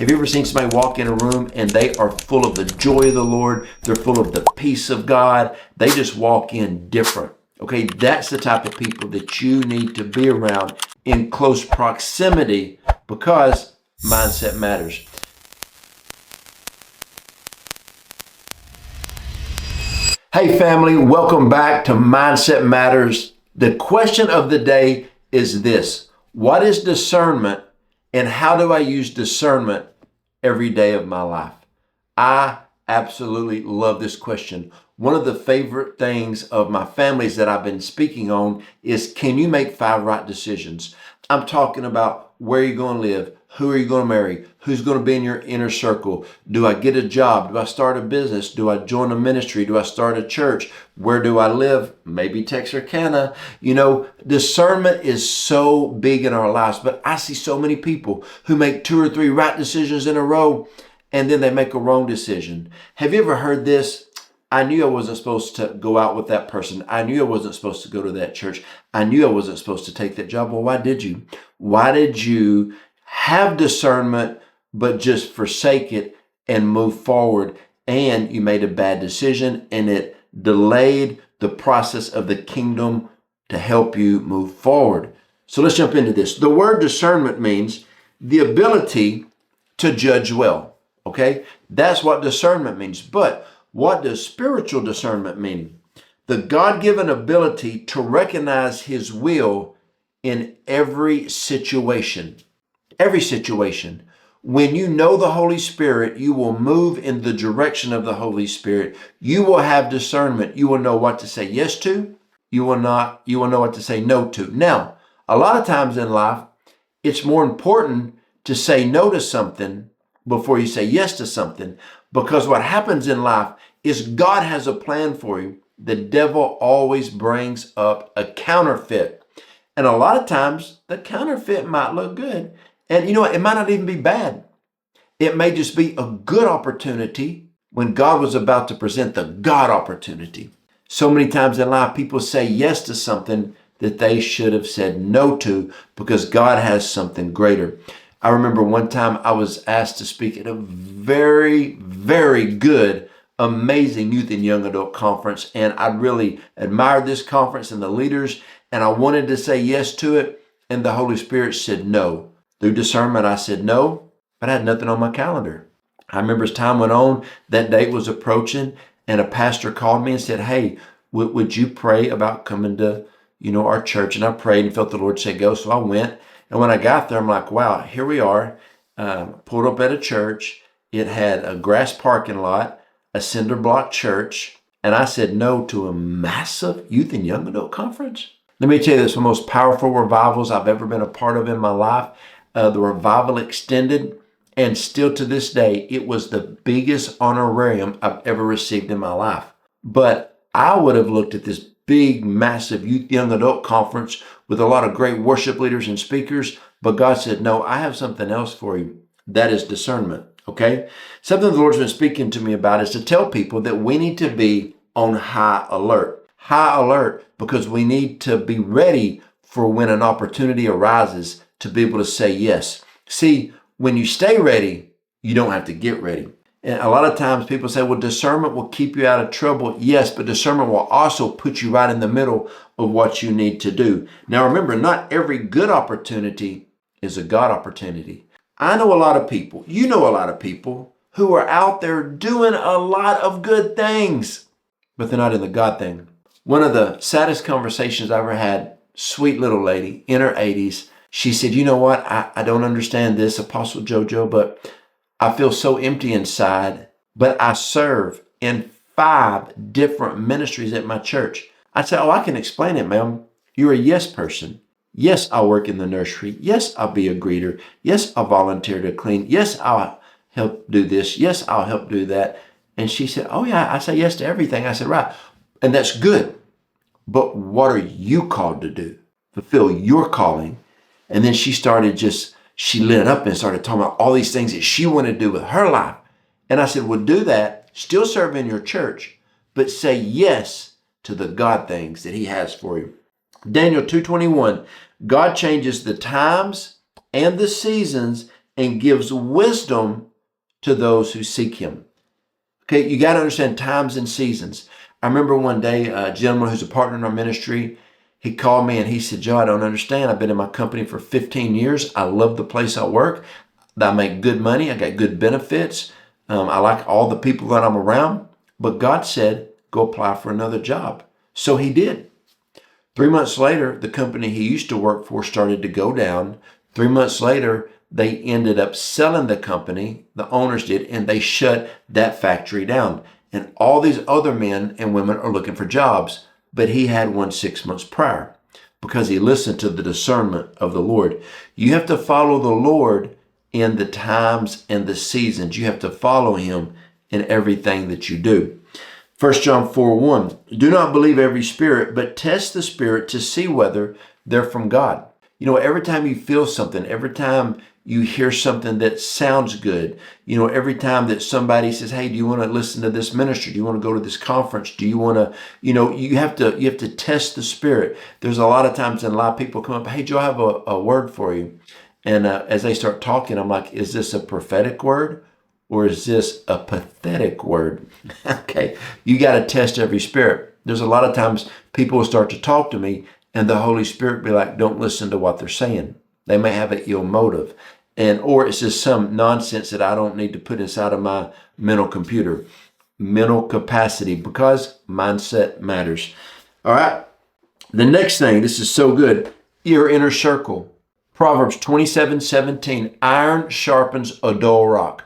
Have you ever seen somebody walk in a room and they are full of the joy of the Lord? They're full of the peace of God. They just walk in different. Okay, that's the type of people that you need to be around in close proximity, because mindset matters. Hey family, welcome back to Mindset Matters. The question of the day is this: what is discernment and how do I use discernment every day of my life? I absolutely love this question. One of the favorite things of my families that I've been speaking on is, can you make 5 right decisions? I'm talking about where you're going to live, who are you going to marry, who's going to be in your inner circle, do I get a job, do I start a business, do I join a ministry, do I start a church, where do I live, maybe Texarkana. You know, discernment is so big in our lives, but I see so many people who make 2 or 3 right decisions in a row and then they make a wrong decision. Have you ever heard this? I knew I wasn't supposed to go out with that person. I knew I wasn't supposed to go to that church. I knew I wasn't supposed to take that job. Well, why did you? Why did you have discernment but just forsake it and move forward, and you made a bad decision and it delayed the process of the kingdom to help you move forward? So let's jump into this. The word discernment means the ability to judge well. Okay? That's what discernment means. But what does spiritual discernment mean? The God-given ability to recognize His will in every situation. Every situation. When you know the Holy Spirit, you will move in the direction of the Holy Spirit. You will have discernment. You will know what to say yes to. You will know what to say no to. Now, a lot of times in life, it's more important to say no to something before you say yes to something, because what happens in life is God has a plan for you. The devil always brings up a counterfeit. And a lot of times the counterfeit might look good. And you know what? It might not even be bad. It may just be a good opportunity when God was about to present the God opportunity. So many times in life, people say yes to something that they should have said no to because God has something greater. I remember one time I was asked to speak at a very, very good, amazing youth and young adult conference. And I really admired this conference and the leaders, and I wanted to say yes to it. And the Holy Spirit said no. Through discernment, I said no, but I had nothing on my calendar. I remember as time went on, that date was approaching, and a pastor called me and said, hey, would you pray about coming to, our church? And I prayed and felt the Lord say go. So I went. And when I got there, I'm like, wow, here we are. Pulled up at a church. It had a grass parking lot, a cinder block church. And I said no to a massive youth and young adult conference. Let me tell you this, one of the most powerful revivals I've ever been a part of in my life. The revival extended, and still to this day, it was the biggest honorarium I've ever received in my life. But I would have looked at this big, massive youth, young adult conference with a lot of great worship leaders and speakers, but God said, no, I have something else for you. That is discernment, okay? Something the Lord's been speaking to me about is to tell people that we need to be on high alert. High alert because we need to be ready for when an opportunity arises to be able to say yes. See, when you stay ready, you don't have to get ready. And a lot of times people say, well, discernment will keep you out of trouble. Yes, but discernment will also put you right in the middle of what you need to do. Now, remember, not every good opportunity is a God opportunity. I know a lot of people, you know a lot of people who are out there doing a lot of good things, but they're not in the God thing. One of the saddest conversations I ever had, sweet little lady in her 80s, she said, you know what? I don't understand this, Apostle Joe Joe, but I feel so empty inside, but I serve in 5 different ministries at my church. I said, oh, I can explain it, ma'am. You're a yes person. Yes, I'll work in the nursery. Yes, I'll be a greeter. Yes, I'll volunteer to clean. Yes, I'll help do this. Yes, I'll help do that. And she said, oh yeah, I say yes to everything. I said, right. And that's good. But what are you called to do? Fulfill your calling. And then she lit up and started talking about all these things that she wanted to do with her life. And I said, well, do that. Still serve in your church, but say yes to the God things that He has for you. Daniel 2:21, God changes the times and the seasons and gives wisdom to those who seek him. Okay, you got to understand times and seasons. I remember one day a gentleman who's a partner in our ministry, he called me and he said, Joe, I don't understand. I've been in my company for 15 years. I love the place I work. I make good money. I got good benefits. I like all the people that I'm around. But God said, go apply for another job. So he did. 3 months later, the company he used to work for started to go down. 3 months later, they ended up selling the company, the owners did, and they shut that factory down. And all these other men and women are looking for jobs, but he had one 6 months prior because he listened to the discernment of the Lord. You have to follow the Lord in the times and the seasons. You have to follow him in everything that you do. 1 John 4:1, do not believe every spirit, but test the spirit to see whether they're from God. You know, every time you feel something, every time you hear something that sounds good, you know, every time that somebody says, hey, do you want to listen to this ministry? Do you want to go to this conference? Do you want to, you know, you have to test the spirit. There's a lot of times in life people come up, hey, Joe, I have a word for you. And as they start talking, I'm like, is this a prophetic word? Or is this a pathetic word? Okay, you got to test every spirit. There's a lot of times people will start to talk to me and the Holy Spirit be like, don't listen to what they're saying. They may have an ill motive. Or it's just some nonsense that I don't need to put inside of my mental computer. Mental capacity, because mindset matters. All right. The next thing, this is so good, your inner circle. Proverbs 27:17, iron sharpens a dull rock.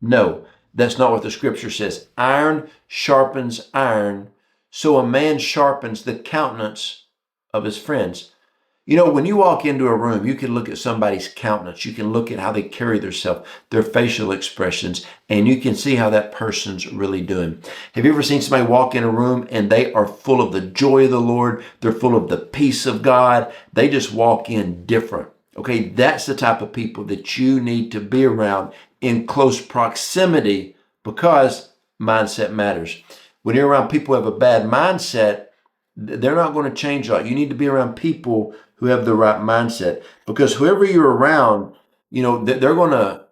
No, that's not what the scripture says. Iron sharpens iron, so a man sharpens the countenance of his friends. You know, when you walk into a room, you can look at somebody's countenance. You can look at how they carry themselves, their facial expressions, and you can see how that person's really doing. Have you ever seen somebody walk in a room and they are full of the joy of the Lord? They're full of the peace of God. They just walk in different. Okay, that's the type of people that you need to be around in close proximity, because mindset matters. When you're around people who have a bad mindset, they're not going to change a lot. You need to be around people who have the right mindset, because whoever you're around, you know, they're going to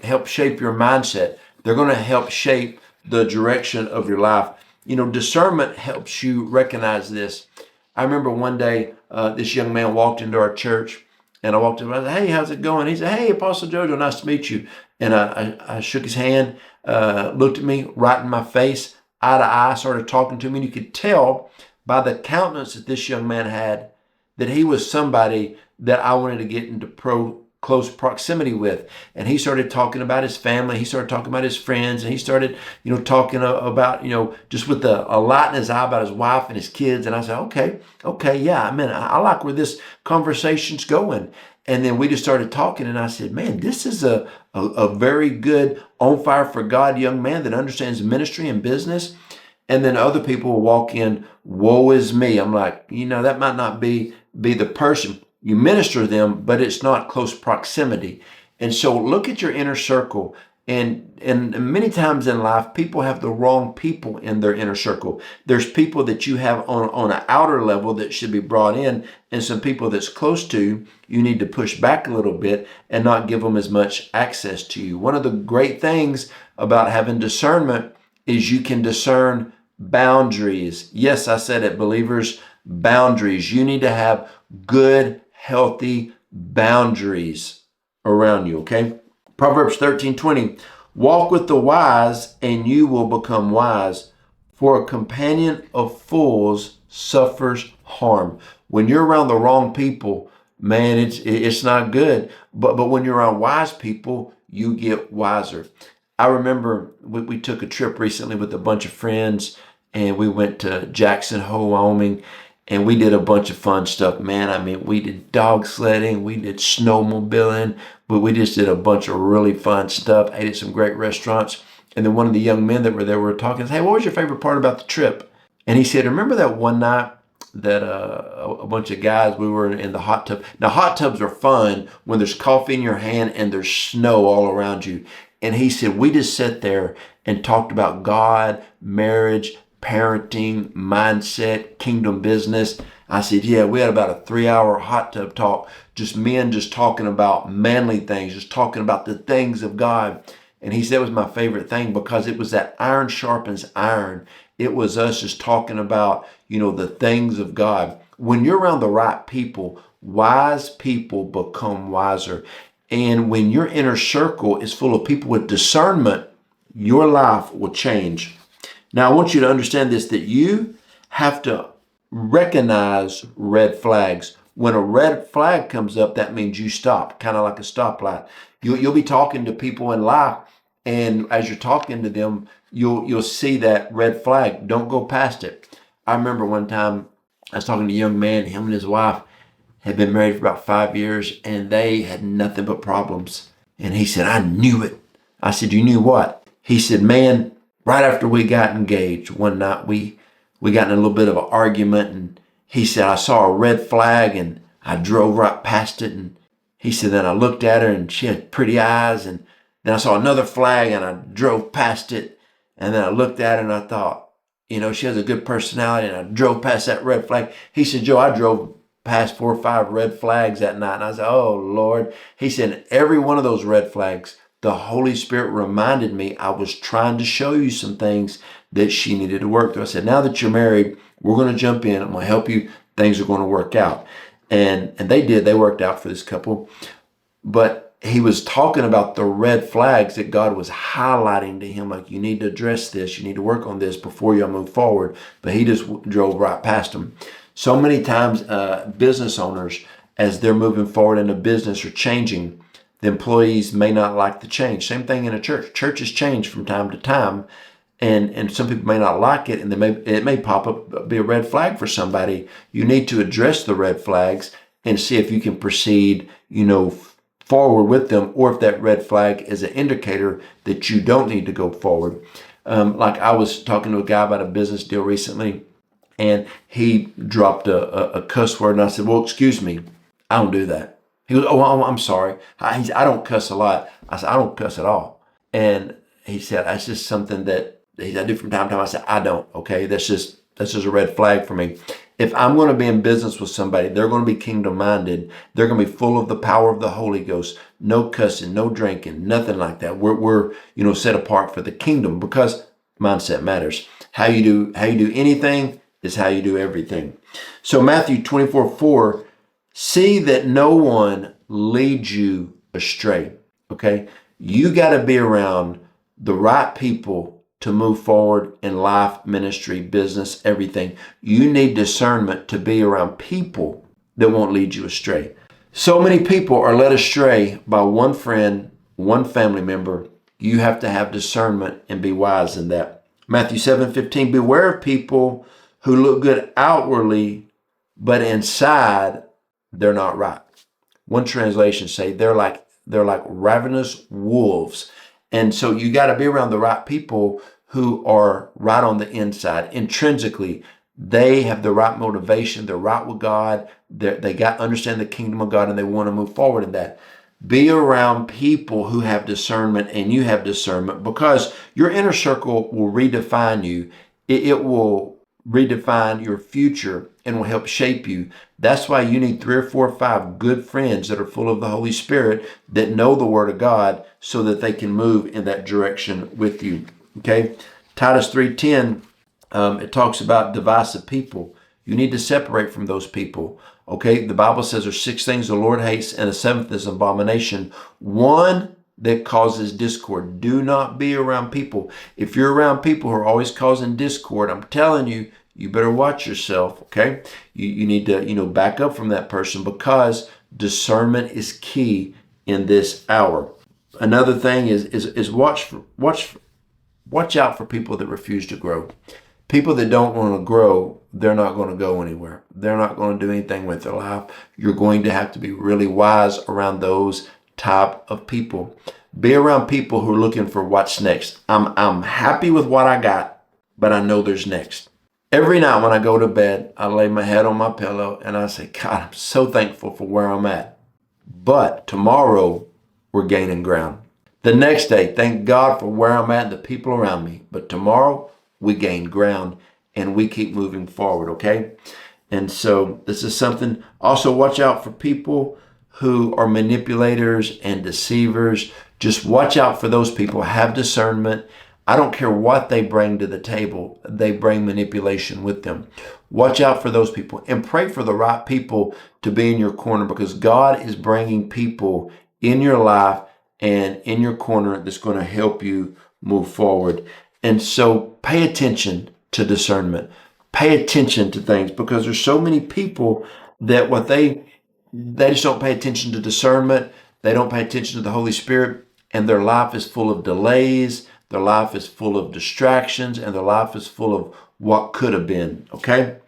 help shape your mindset. They're going to help shape the direction of your life. You know, discernment helps you recognize this. I remember one day, this young man walked into our church, and I walked in and I said, hey, how's it going? He said, hey, Apostle Joe Joe, nice to meet you. And I shook his hand, looked at me right in my face, eye to eye, started talking to me. And you could tell by the countenance that this young man had that he was somebody that I wanted to get into close proximity with. And he started talking about his family. He started talking about his friends. And he started, you know, talking about, you know, just with a light in his eye about his wife and his kids. And I said, okay, yeah, I mean, I like where this conversation's going. And then we just started talking, and I said, man, this is a very good, on fire for God young man that understands ministry and business. And then other people will walk in, woe is me. I'm like, you know, that might not be the person. You minister to them, but it's not close proximity. And so look at your inner circle. And many times in life, people have the wrong people in their inner circle. There's people that you have on an outer level that should be brought in, and some people that's close to you need to push back a little bit and not give them as much access to you. One of the great things about having discernment is you can discern boundaries. Yes, I said it, believers, boundaries. You need to have good, healthy boundaries around you, okay? Proverbs 13:20, walk with the wise and you will become wise, for a companion of fools suffers harm. When you're around the wrong people, man, it's not good. But when you're around wise people, you get wiser. I remember we took a trip recently with a bunch of friends, and we went to Jackson Hole, Wyoming, and we did a bunch of fun stuff, man. I mean, we did dog sledding, we did snowmobiling, but we just did a bunch of really fun stuff, ate at some great restaurants. And then one of the young men that were there were talking, hey, what was your favorite part about the trip? And he said, remember that one night that a bunch of guys, we were in the hot tub. Now, hot tubs are fun when there's coffee in your hand and there's snow all around you. And he said, we just sat there and talked about God, marriage, parenting, mindset, kingdom business. I said, yeah, we had about a 3-hour hot tub talk just men just talking about manly things, just talking about the things of God. And he said it was my favorite thing because it was that iron sharpens iron. It was us just talking about, the things of God. When you're around the right people, wise people become wiser. And when your inner circle is full of people with discernment, your life will change. Now, I want you to understand this, that you have to recognize red flags. When a red flag comes up, that means you stop, kind of like a stoplight. You'll be talking to people in life, and as you're talking to them, you'll see that red flag. Don't go past it. I remember one time I was talking to a young man, him and his wife had been married for about 5 years, and they had nothing but problems. And he said, I knew it. I said, you knew what? He said, man, right after we got engaged one night, we got in a little bit of an argument, and he said, I saw a red flag and I drove right past it. And he said, then I looked at her and she had pretty eyes, and then I saw another flag and I drove past it. And then I looked at her and I thought, she has a good personality, and I drove past that red flag. He said, Joe, I drove past 4 or 5 red flags that night. And I said, oh, Lord. He said, every one of those red flags, the Holy Spirit reminded me I was trying to show you some things that she needed to work through. I said, now that you're married, we're going to jump in. I'm going to help you. Things are going to work out. And they did. They worked out for this couple. But he was talking about the red flags that God was highlighting to him, like, you need to address this. You need to work on this before you move forward. But he just drove right past them. So many times business owners, as they're moving forward in a business or changing, the employees may not like the change. Same thing in a church. Churches change from time to time, and some people may not like it, and it may pop up, be a red flag for somebody. You need to address the red flags and see if you can proceed, forward with them, or if that red flag is an indicator that you don't need to go forward. Like I was talking to a guy about a business deal recently, and he dropped a cuss word, and I said, well, excuse me, I don't do that. He goes, oh, I'm sorry. I don't cuss a lot. I said, I don't cuss at all. And he said, that's just something that I do from time to time. I said, I don't, okay? That's just a red flag for me. If I'm going to be in business with somebody, they're going to be kingdom-minded. They're going to be full of the power of the Holy Ghost. No cussing, no drinking, nothing like that. We're set apart for the kingdom, because mindset matters. How you do anything is how you do everything. So Matthew 24:4, see that no one leads you astray. Okay? You got to be around the right people to move forward in life, ministry, business, everything. You need discernment to be around people that won't lead you astray. So many people are led astray by one friend, one family member. You have to have discernment and be wise in that. Matthew 7:15, beware of people who look good outwardly, but inside they're not right. One translation say they're like ravenous wolves. And so you got to be around the right people who are right on the inside. Intrinsically, they have the right motivation. They're right with God. They understand the kingdom of God, and they want to move forward in that. Be around people who have discernment, and you have discernment, because your inner circle will redefine you. It will redefine your future and will help shape you. That's why you need 3 or 4 or 5 good friends that are full of the Holy Spirit, that know the Word of God, so that they can move in that direction with you. Okay? Titus 3:10, it talks about divisive people. You need to separate from those people. Okay? The Bible says there's 6 things the Lord hates, and a 7th is abomination. One that causes discord. Do not be around people. If you're around people who are always causing discord, I'm telling you, you better watch yourself, okay? You need to, back up from that person, because discernment is key in this hour. Another thing is watch out for people that refuse to grow. People that don't want to grow, they're not going to go anywhere. They're not going to do anything with their life. You're going to have to be really wise around those type of people. Be around people who are looking for what's next. I'm happy with what I got, but I know there's next. Every night when I go to bed, I lay my head on my pillow and I say, God, I'm so thankful for where I'm at. But tomorrow, we're gaining ground. The next day, thank God for where I'm at and the people around me. But tomorrow, we gain ground and we keep moving forward, okay? And so this is something. Also, watch out for people who are manipulators and deceivers. Just watch out for those people. Have discernment. I don't care what they bring to the table. They bring manipulation with them. Watch out for those people and pray for the right people to be in your corner, because God is bringing people in your life and in your corner that's going to help you move forward. And so pay attention to discernment. Pay attention to things, because there's so many people that they just don't pay attention to discernment. They don't pay attention to the Holy Spirit, and their life is full of delays. Their life is full of distractions, and their life is full of what could have been, okay?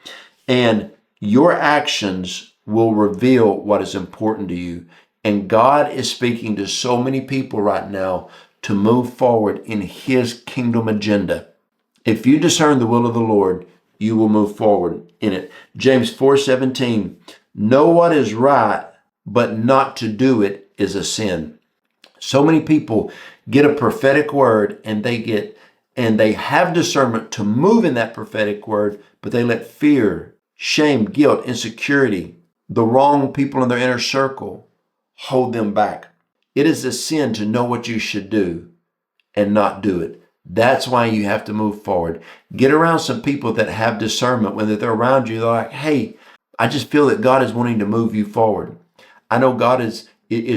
And your actions will reveal what is important to you. And God is speaking to so many people right now to move forward in His kingdom agenda. If you discern the will of the Lord, you will move forward in it. James 4:17, know what is right, but not to do it is a sin. So many people get a prophetic word and they have discernment to move in that prophetic word, but they let fear, shame, guilt, insecurity, the wrong people in their inner circle hold them back. It is a sin to know what you should do and not do it. That's why you have to move forward. Get around some people that have discernment. When they're around you, they're like, hey, I just feel that God is wanting to move you forward. I know God is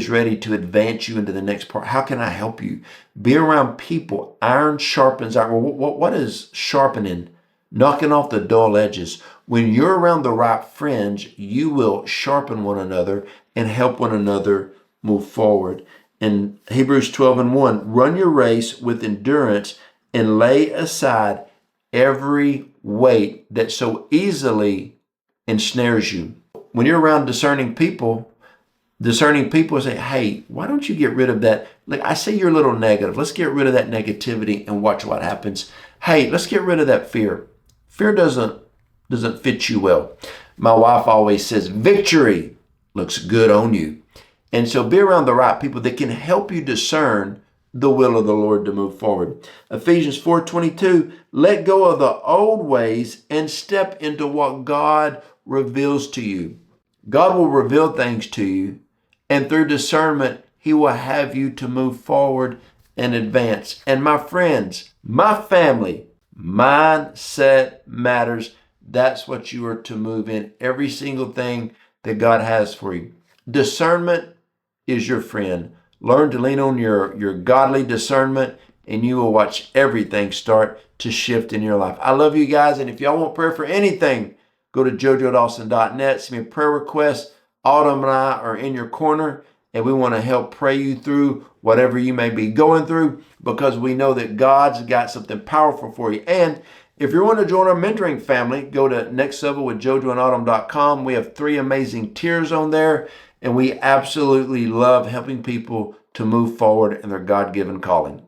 ready to advance you into the next part. How can I help you? Be around people. Iron sharpens iron. What is sharpening? Knocking off the dull edges. When you're around the right friends, you will sharpen one another and help one another move forward. In Hebrews 12:1, run your race with endurance and lay aside every weight that so easily ensnares you. When you're around discerning people say, hey, why don't you get rid of that? Like, I say you're a little negative. Let's get rid of that negativity and watch what happens. Hey, let's get rid of that fear. Fear doesn't fit you well. My wife always says, victory looks good on you. And so be around the right people that can help you discern the will of the Lord to move forward. Ephesians 4:22, let go of the old ways and step into what God reveals to you. God will reveal things to you, and through discernment, He will have you to move forward and advance. And my friends, my family, mindset matters. That's what you are to move in. Every single thing that God has for you. Discernment is your friend. Learn to lean on your godly discernment, and you will watch everything start to shift in your life. I love you guys, and if y'all want prayer for anything, go to jojoDawson.net. Send me a prayer request. Autumn and I are in your corner, and we want to help pray you through whatever you may be going through, because we know that God's got something powerful for you. And if you want to join our mentoring family, go to nextlevelwithjojoandautumn.com. We have 3 amazing tiers on there, and we absolutely love helping people to move forward in their God-given calling.